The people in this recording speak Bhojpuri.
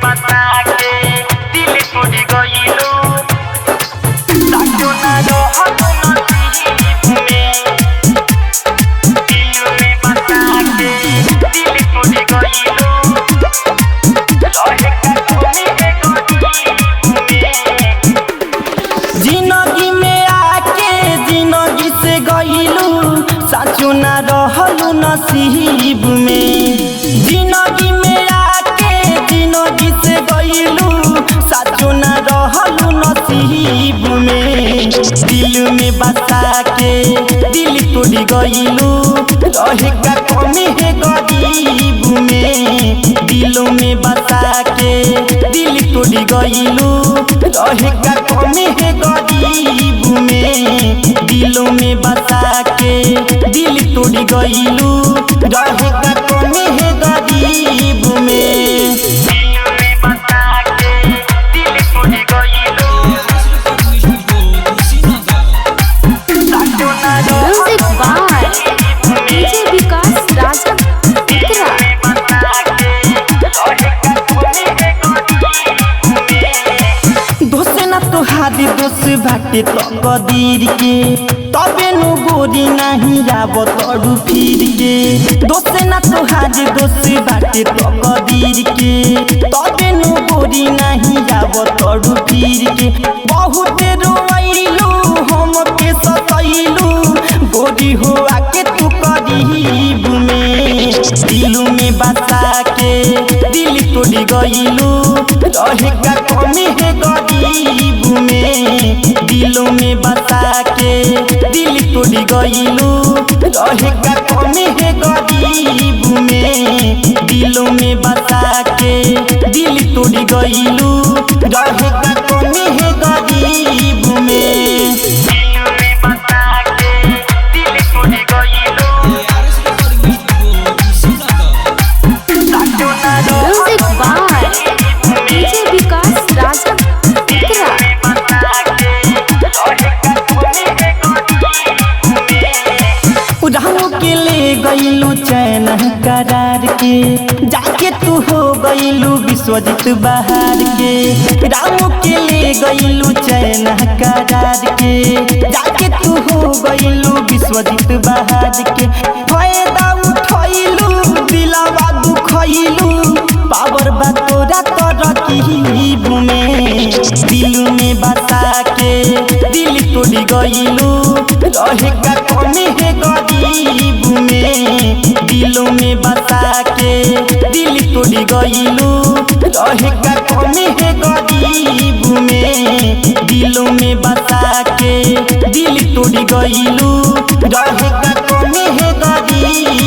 बता के दिल टूट गइलू साचो ना रहलू नसीब में दिल में बता के दिल टूट गइलू रहे का कमी है गरीब में जिंदगी में आके जिंदगी से गइलू साचो ना रहलू नसीब में जिंदगी में आके जिंदगी से गइलू साचो ना रहलू नसीब में दिल में बसा के दिल तोड़ गइलू रहे का कमी है गरीब में दिलों में बसा के दिल तोड़ गइलू रहे का कमी है गरीब में दिलों में बसा के दिल तोड़ गइलू रहे का कमी है गरीब में दिल में बता के दिल टूट गइलू साचो ना Music by DJ Vikas Raja Putra। दोस्त ना तोहारी दोस्त बाटे तो कदीर के तबे नु गोरी नहीं आब तोड़ू फिर के दोस्त ना तोहारी दोस्त बाटे तो कदीर के तबे नु गोरी नहीं आब तोड़ू फिर के बहुत रोइलू हम के सतैलू गोरी हो आके तू करीब में दिल में बसा के दिल तोड़ गइलू रहे का कमी है गरीब में दिलों में बसा के दिल तोड़ गइलू रहे का कमी है गरीब में दिलों में बसा के दिल तोड़ गइलू रहे का कमी है गरीब में दिल में बता के दिल टूट गइलू साचो ना Music by DJ Vikas Raja Putra। उड़ानों के ले गइलू चैन करार के जाके तू हो गइलू विश्वजीत बहार के रामों के ले गइलू चैन करार के जाके तू हो गइलू विश्वजीत बहार के फायदा उठैलू दिलवा दुखैलू पावर बा तोरा तरकीब में दिल में बसा के दिल तोड़ गइलू रहे का कमी है गरीब में दिलों में बसा के दिल तोड़ गइलू रहे का कमी है गरीब में दिलों में बसा के दिल तोड़ गइलू रहे का कमी है गरीब